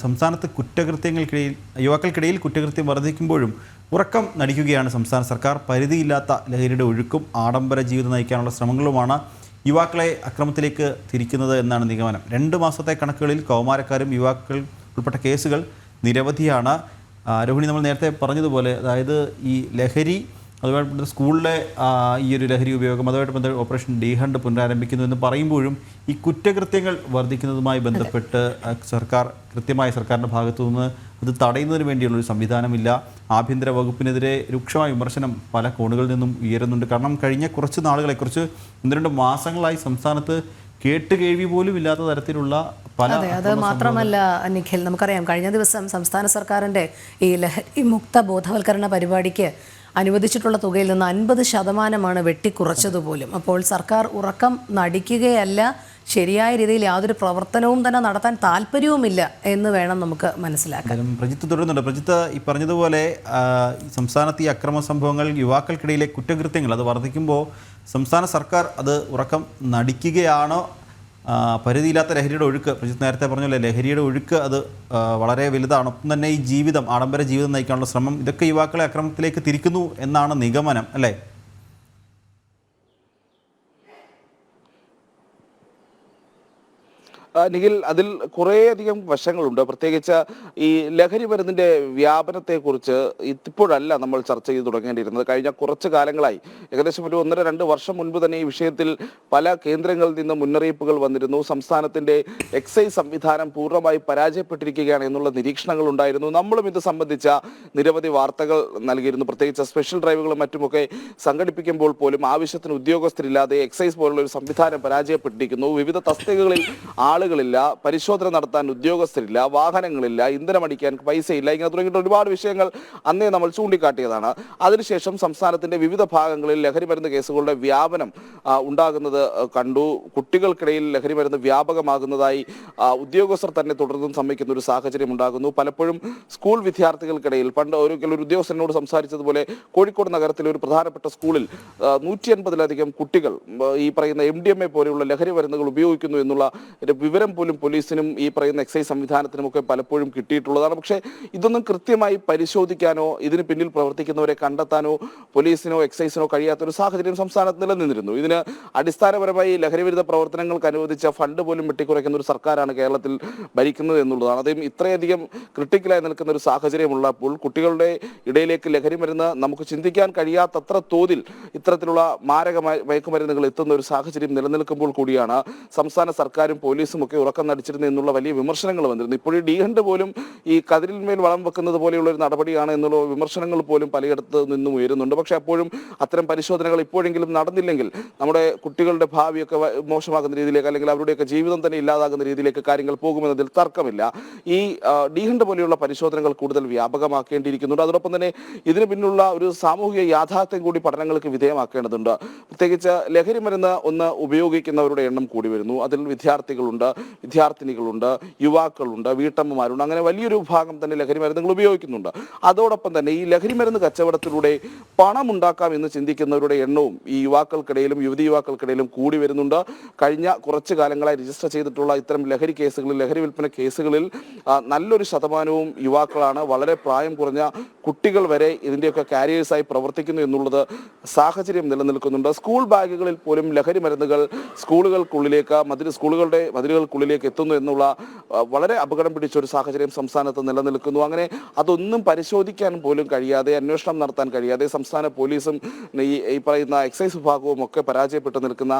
സംസ്ഥാനത്ത് യുവാക്കൾക്കിടയിൽ കുറ്റകൃത്യം വർദ്ധിക്കുമ്പോഴും ഉറക്കം നടിക്കുകയാണ് സംസ്ഥാന സർക്കാർ. പരിധിയില്ലാത്ത ലഹരിയുടെ ഒഴുക്കും ആഡംബര ജീവിതം നയിക്കാനുള്ള ശ്രമങ്ങളുമാണ് യുവാക്കളെ അക്രമത്തിലേക്ക് തിരിക്കുന്നത് എന്നാണ് നിഗമനം. 2 മാസത്തെ കണക്കുകളിൽ കൗമാരക്കാരും യുവാക്കൾ ഉൾപ്പെട്ട കേസുകൾ നിരവധിയാണ്. രോഹിണി, നമ്മൾ നേരത്തെ പറഞ്ഞതുപോലെ, അതായത് ഈ ലഹരി, അതുമായിട്ട് സ്കൂളിലെ ഈ ഒരു ലഹരി ഉപയോഗം, അതുമായിട്ട് ബന്ധപ്പെട്ട് ഓപ്പറേഷൻ ഡി ഹണ്ട് പുനരാരംഭിക്കുന്നു എന്ന് പറയുമ്പോഴും ഈ കുറ്റകൃത്യങ്ങൾ വർദ്ധിക്കുന്നതുമായി ബന്ധപ്പെട്ട് സർക്കാരിൻ്റെ ഭാഗത്തു നിന്ന് അത് തടയുന്നതിന് വേണ്ടിയുള്ളൊരു സംവിധാനമില്ല. ആഭ്യന്തര വകുപ്പിനെതിരെ രൂക്ഷമായ വിമർശനം പല കോണുകളിൽ നിന്നും ഉയരുന്നുണ്ട്. കാരണം കഴിഞ്ഞ കുറച്ച് നാളുകളെ, കുറച്ച് 1-2 മാസങ്ങളായി സംസ്ഥാനത്ത് കേട്ടുകേഴ്വി പോലും ഇല്ലാത്ത തരത്തിലുള്ള അത് മാത്രമല്ല നിഖിൽ, നമുക്കറിയാം കഴിഞ്ഞ ദിവസം സംസ്ഥാന സർക്കാരിൻ്റെ ഈ ലഹരി മുക്ത ബോധവൽക്കരണ പരിപാടിക്ക് അനുവദിച്ചിട്ടുള്ള തുകയിൽ നിന്ന് 50% വെട്ടിക്കുറച്ചതുപോലും. അപ്പോൾ സർക്കാർ ഉറക്കം നടിക്കുകയല്ല, ശരിയായ രീതിയിൽ യാതൊരു പ്രവർത്തനവും തന്നെ നടത്താൻ താല്പര്യവുമില്ല എന്ന് വേണം നമുക്ക് മനസ്സിലാക്കാൻ. പ്രജിത്ത് തുടരുന്നുണ്ട്. പ്രജിത്ത്, ഈ പറഞ്ഞതുപോലെ സംസ്ഥാനത്ത് ഈ അക്രമ സംഭവങ്ങൾ, യുവാക്കൾക്കിടയിലെ കുറ്റകൃത്യങ്ങൾ അത് വർദ്ധിക്കുമ്പോൾ സംസ്ഥാന സർക്കാർ അത് ഉറക്കം നടിക്കുകയാണോ? പരിധിയില്ലാത്ത ലഹരിയുടെ ഒഴുക്ക്, പ്രജിത്ത് നേരത്തെ പറഞ്ഞല്ലേ, ലഹരിയുടെ ഒഴുക്ക് അത് വളരെ വലുതാണ്. ഒപ്പം തന്നെ ഈ ജീവിതം, ആഡംബര ജീവിതം നയിക്കാനുള്ള ശ്രമം, ഇതൊക്കെ യുവാക്കളെ അക്രമത്തിലേക്ക് തിരിക്കുന്നു എന്നാണ് നിഗമനം, അല്ലേ? നിഖിൽ, അതിൽ കുറേയധികം വശങ്ങളുണ്ട്. പ്രത്യേകിച്ച് ഈ ലഹരി മരുന്നിൻ്റെ വ്യാപനത്തെക്കുറിച്ച് ഇപ്പോഴല്ല നമ്മൾ ചർച്ച ചെയ്ത് തുടങ്ങേണ്ടിയിരുന്നത്. കഴിഞ്ഞ കുറച്ച് കാലങ്ങളായി, ഏകദേശം ഒരു 1-2 വർഷം മുൻപ് തന്നെ ഈ വിഷയത്തിൽ പല കേന്ദ്രങ്ങളിൽ നിന്ന് മുന്നറിയിപ്പുകൾ വന്നിരുന്നു. സംസ്ഥാനത്തിൻ്റെ എക്സൈസ് സംവിധാനം പൂർണ്ണമായി പരാജയപ്പെട്ടിരിക്കുകയാണ് എന്നുള്ള നിരീക്ഷണങ്ങൾ ഉണ്ടായിരുന്നു. നമ്മളും ഇത് സംബന്ധിച്ച നിരവധി വാർത്തകൾ നൽകിയിരുന്നു. പ്രത്യേകിച്ച് സ്പെഷ്യൽ ഡ്രൈവുകളും മറ്റുമൊക്കെ സംഘടിപ്പിക്കുമ്പോൾ പോലും ആവശ്യത്തിന് ഉദ്യോഗസ്ഥരില്ലാതെ എക്സൈസ് പോലുള്ള ഒരു സംവിധാനം പരാജയപ്പെട്ടിരിക്കുന്നു. വിവിധ തസ്തികകളിൽ ആളുകളില്ല, പരിശോധന നടത്താൻ ഉദ്യോഗസ്ഥരില്ല, വാഹനങ്ങളില്ല, ഇന്ധനമടിക്കാൻ പൈസയില്ല, ഇങ്ങനെ തുടങ്ങിയിട്ട് ഒരുപാട് വിഷയങ്ങൾ അന്നേ നമ്മൾ ചൂണ്ടിക്കാട്ടിയതാണ്. അതിനുശേഷം സംസ്ഥാനത്തിന്റെ വിവിധ ഭാഗങ്ങളിൽ ലഹരി മരുന്ന് കേസുകളുടെ വ്യാപനം ഉണ്ടാകുന്നത് കണ്ടു. കുട്ടികൾക്കിടയിൽ ലഹരി മരുന്ന് വ്യാപകമാകുന്നതായി ഉദ്യോഗസ്ഥർ തന്നെ തുടർന്നും സമ്മതിക്കുന്ന ഒരു സാഹചര്യം ഉണ്ടാകുന്നു. പലപ്പോഴും സ്കൂൾ വിദ്യാർത്ഥികൾക്കിടയിൽ, പണ്ട് ഒരു ഉദ്യോഗസ്ഥനോട് സംസാരിച്ചതുപോലെ, കോഴിക്കോട് നഗരത്തിലെ ഒരു പ്രധാനപ്പെട്ട സ്കൂളിൽ 150-ലധികം കുട്ടികൾ ഈ പറയുന്ന MDMA പോലെയുള്ള ലഹരി മരുന്നുകൾ ഉപയോഗിക്കുന്നു എന്നുള്ള വിവരം പോലും പോലീസിനും ഈ പറയുന്ന എക്സൈസ് സംവിധാനത്തിനുമൊക്കെ പലപ്പോഴും കിട്ടിയിട്ടുള്ളതാണ്. പക്ഷേ ഇതൊന്നും കൃത്യമായി പരിശോധിക്കാനോ ഇതിന് പിന്നിൽ പ്രവർത്തിക്കുന്നവരെ കണ്ടെത്താനോ പോലീസിനോ എക്സൈസിനോ കഴിയാത്തൊരു സാഹചര്യം സംസ്ഥാനത്ത് നിലനിന്നിരുന്നു. ഇതിന് അടിസ്ഥാനപരമായി ലഹരി വിരുദ്ധ പ്രവർത്തനങ്ങൾക്ക് അനുവദിച്ച ഫണ്ട് പോലും വെട്ടിക്കുറയ്ക്കുന്ന ഒരു സർക്കാരാണ് കേരളത്തിൽ ഭരിക്കുന്നത് എന്നുള്ളതാണ്. അതും ഇത്രയധികം ക്രിട്ടിക്കലായി നിൽക്കുന്ന ഒരു സാഹചര്യമുള്ളപ്പോൾ കുട്ടികളുടെ ഇടയിലേക്ക് ലഹരി മരുന്ന് നമുക്ക് ചിന്തിക്കാൻ കഴിയാത്തത്ര തോതിൽ ഇത്തരത്തിലുള്ള മാരകമായ മയക്കുമരുന്നുകൾ എത്തുന്ന ഒരു സാഹചര്യം നിലനിൽക്കുമ്പോൾ കൂടിയാണ് സംസ്ഥാന സർക്കാരും പോലീസും ഒക്കെ ഉറക്കം നടിച്ചിരുന്നു എന്നുള്ള വലിയ വിമർശനങ്ങൾ വന്നിരുന്നു. ഇപ്പോഴും ഡി ഹണ്ട് പോലും ഈ കതിരിന്മേൽ വളം വെക്കുന്നത് പോലെയുള്ള ഒരു നടപടിയാണ് എന്നുള്ള വിമർശനങ്ങൾ പോലും പലയിടത്ത് നിന്നും ഉയരുന്നുണ്ട്. പക്ഷെ അപ്പോഴും അത്തരം പരിശോധനകൾ ഇപ്പോഴെങ്കിലും നടന്നില്ലെങ്കിൽ നമ്മുടെ കുട്ടികളുടെ ഭാവിയൊക്കെ മോശമാകുന്ന രീതിയിലേക്ക്, അല്ലെങ്കിൽ അവരുടെയൊക്കെ ജീവിതം തന്നെ ഇല്ലാതാകുന്ന രീതിയിലേക്ക് കാര്യങ്ങൾ പോകുമെന്നതിൽ തർക്കമില്ല. ഈ ഡി ഹണ്ട് പോലെയുള്ള പരിശോധനകൾ കൂടുതൽ വ്യാപകമാക്കേണ്ടിയിരിക്കുന്നുണ്ട്. അതോടൊപ്പം തന്നെ ഇതിന് പിന്നിലുള്ള ഒരു സാമൂഹിക യാഥാർത്ഥ്യം കൂടി പഠനങ്ങൾക്ക് വിധേയമാക്കേണ്ടതുണ്ട്. പ്രത്യേകിച്ച് ലഹരി മരുന്ന് ഉപയോഗിക്കുന്നവരുടെ എണ്ണം കൂടി വരുന്നു. അതിൽ വിദ്യാർത്ഥികളുണ്ട്, വിദ്യാർത്ഥിനികളുണ്ട്, യുവാക്കളുണ്ട്, വീട്ടമ്മമാരുണ്ട്. അങ്ങനെ വലിയൊരു വിഭാഗം തന്നെ ലഹരി മരുന്നുകൾ ഉപയോഗിക്കുന്നുണ്ട്. അതോടൊപ്പം തന്നെ ഈ ലഹരി മരുന്ന് കച്ചവടത്തിലൂടെ പണമുണ്ടാക്കാം എന്ന് ചിന്തിക്കുന്നവരുടെ എണ്ണവും ഈ യുവാക്കൾക്കിടയിലും യുവതി യുവാക്കൾക്കിടയിലും കൂടി വരുന്നുണ്ട്. കഴിഞ്ഞ കുറച്ച് കാലങ്ങളായി രജിസ്റ്റർ ചെയ്തിട്ടുള്ള ഇത്തരം ലഹരി കേസുകളിൽ, ലഹരി വിൽപ്പന കേസുകളിൽ നല്ലൊരു ശതമാനവും യുവാക്കളാണ്. വളരെ പ്രായം കുറഞ്ഞ കുട്ടികൾ വരെ ഇതിൻ്റെയൊക്കെ കാരിയേഴ്സായി പ്രവർത്തിക്കുന്നു എന്നുള്ളത് സാഹചര്യം നിലനിൽക്കുന്നുണ്ട്. സ്കൂൾ ബാഗുകളിൽ പോലും ലഹരി മരുന്നുകൾ സ്കൂളുകളുടെ മതിലുകൾക്കുള്ളിലേക്ക് എത്തുന്നു എന്നുള്ള വളരെ അപകടം പിടിച്ച ഒരു സാഹചര്യം സംസ്ഥാനത്ത് നിലനിൽക്കുന്നു. അങ്ങനെ അതൊന്നും പരിശോധിക്കാൻ പോലും കഴിയാതെ, അന്വേഷണം നടത്താൻ കഴിയാതെ സംസ്ഥാന പോലീസും ഈ പറയുന്ന എക്സൈസ് വിഭാഗവും ഒക്കെ പരാജയപ്പെട്ടു നിൽക്കുന്ന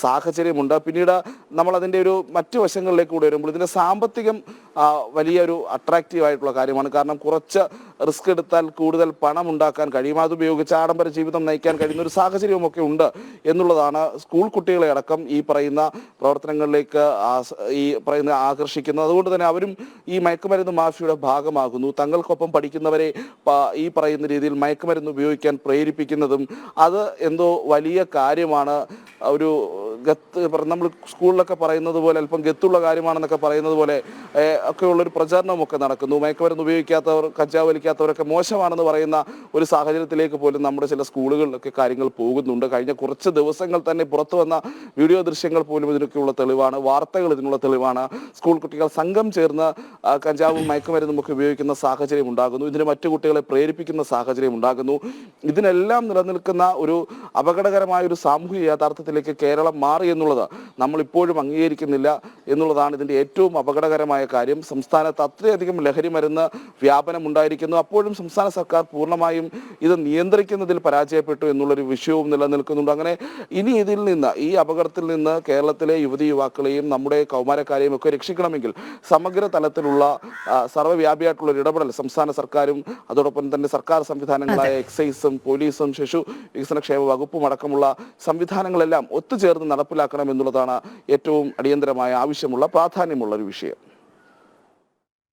സാഹചര്യമുണ്ട്. പിന്നീട് നമ്മൾ അതിൻ്റെ ഒരു മറ്റു വശങ്ങളിലേക്ക് കൂടെ വരുമ്പോൾ ഇതിൻ്റെ സാമ്പത്തികം വലിയൊരു അട്രാക്റ്റീവ് ആയിട്ടുള്ള കാര്യമാണ്. കാരണം കുറച്ച് റിസ്ക് എടുത്താൽ കൂടുതൽ പണം ഉണ്ടാക്കാൻ കഴിയും, അതുപയോഗിച്ച് ആഡംബര ജീവിതം നയിക്കാൻ കഴിയുന്ന ഒരു സാഹചര്യവുമൊക്കെ ഉണ്ട് എന്നുള്ളതാണ് സ്കൂൾ കുട്ടികളെ അടക്കം ഈ പറയുന്ന പ്രവർത്തനങ്ങളിലേക്ക് ആകർഷിക്കുന്നത്. അതുകൊണ്ട് തന്നെ അവരും ഈ മയക്കുമരുന്ന് മാഫിയയുടെ ഭാഗമാകുന്നു. തങ്ങൾക്കൊപ്പം പഠിക്കുന്നവരെ ഈ പറയുന്ന രീതിയിൽ മയക്കുമരുന്ന് ഉപയോഗിക്കാൻ പ്രേരിപ്പിക്കുന്നതും അത് എന്തോ വലിയ കാര്യമാണ്, ഒരു നമ്മൾ സ്കൂളിലൊക്കെ പറയുന്നത് പോലെ അല്പം ഗത്തുള്ള കാര്യമാണെന്നൊക്കെ പറയുന്നത് പോലെ ഒക്കെയുള്ളൊരു പ്രചാരണമൊക്കെ നടക്കുന്നു. മയക്കുമരുന്ന് ഉപയോഗിക്കാത്തവർ, കഞ്ചാവ് വലിക്കാത്തവരൊക്കെ മോശമാണെന്ന് പറയുന്ന ഒരു സാഹചര്യത്തിലേക്ക് പോലും നമ്മുടെ ചില സ്കൂളുകളിലൊക്കെ കാര്യങ്ങൾ പോകുന്നുണ്ട്. കഴിഞ്ഞ കുറച്ച് ദിവസങ്ങൾ തന്നെ പുറത്തു വന്ന വീഡിയോ ദൃശ്യങ്ങൾ പോലും ഇതിനൊക്കെയുള്ള തെളിവാണ്, വാർത്തകൾ ഇതിനുള്ള തെളിവാണ്. സ്കൂൾ കുട്ടികൾ സംഘം ചേർന്ന് കഞ്ചാവും മയക്കുമരുന്നും ഒക്കെ ഉപയോഗിക്കുന്ന സാഹചര്യം ഉണ്ടാകുന്നു. ഇതിന് മറ്റു കുട്ടികളെ പ്രേരിപ്പിക്കുന്ന സാഹചര്യം ഉണ്ടാകുന്നു. ഇതിനെല്ലാം നിലനിൽക്കുന്ന ഒരു അപകടകരമായ ഒരു സാമൂഹിക യാഥാർത്ഥ്യത്തിലേക്ക് കേരളം മാറി എന്നുള്ളത് നമ്മൾ ഇപ്പോഴും അംഗീകരിക്കുന്നില്ല എന്നുള്ളതാണ് ഇതിൻ്റെ ഏറ്റവും അപകടകരമായ കാര്യം. സംസ്ഥാനത്ത് അത്രയധികം ലഹരി മരുന്ന് വ്യാപനം ഉണ്ടായിരിക്കുന്നു. അപ്പോഴും സംസ്ഥാന സർക്കാർ പൂർണ്ണമായും ഇത് നിയന്ത്രിക്കുന്നതിൽ പരാജയപ്പെട്ടു എന്നുള്ളൊരു വിഷയവും നിലനിൽക്കുന്നുണ്ട്. അങ്ങനെ ഇനി ഇതിൽ നിന്ന്, ഈ അപകടത്തിൽ നിന്ന് കേരളത്തിലെ യുവതി യുവാക്കളെയും നമ്മുടെ കൗമാരക്കാരെയും ഒക്കെ രക്ഷിക്കണമെങ്കിൽ സമഗ്ര തലത്തിലുള്ള സർവ്വവ്യാപിയായിട്ടുള്ള ഒരു ഇടപെടൽ സംസ്ഥാന സർക്കാരും അതോടൊപ്പം തന്നെ സർക്കാർ സംവിധാനങ്ങളായ എക്സൈസും പോലീസും ശിശു വികസന ക്ഷേമ വകുപ്പും അടക്കമുള്ള സംവിധാനങ്ങളെല്ലാം ഒത്തുചേർന്ന് നടപ്പിലാക്കണം എന്നുള്ളതാണ് ഏറ്റവും അടിയന്തരമായ ആവശ്യമുള്ള പ്രാധാന്യമുള്ള ഒരു വിഷയം.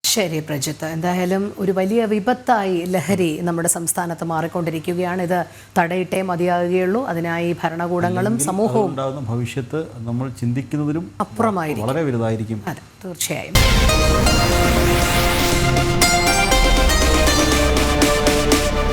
ശരി പ്രജിത്ത്, എന്തായാലും ഒരു വലിയ വിപത്തായി ലഹരി നമ്മുടെ സംസ്ഥാനത്ത് മാറിക്കൊണ്ടിരിക്കുകയാണ്. ഇത് തടയിട്ടേ മതിയാകുകയുള്ളൂ. അതിനായി ഭരണകൂടങ്ങളും സമൂഹവും ഉണ്ടാകുന്ന ഭവിഷ്യത്ത് നമ്മൾ ചിന്തിക്കുന്നതിലും അപ്പുറമായിരിക്കും, വളരെ വലുതായിരിക്കും. അതെ തീർച്ചയായും.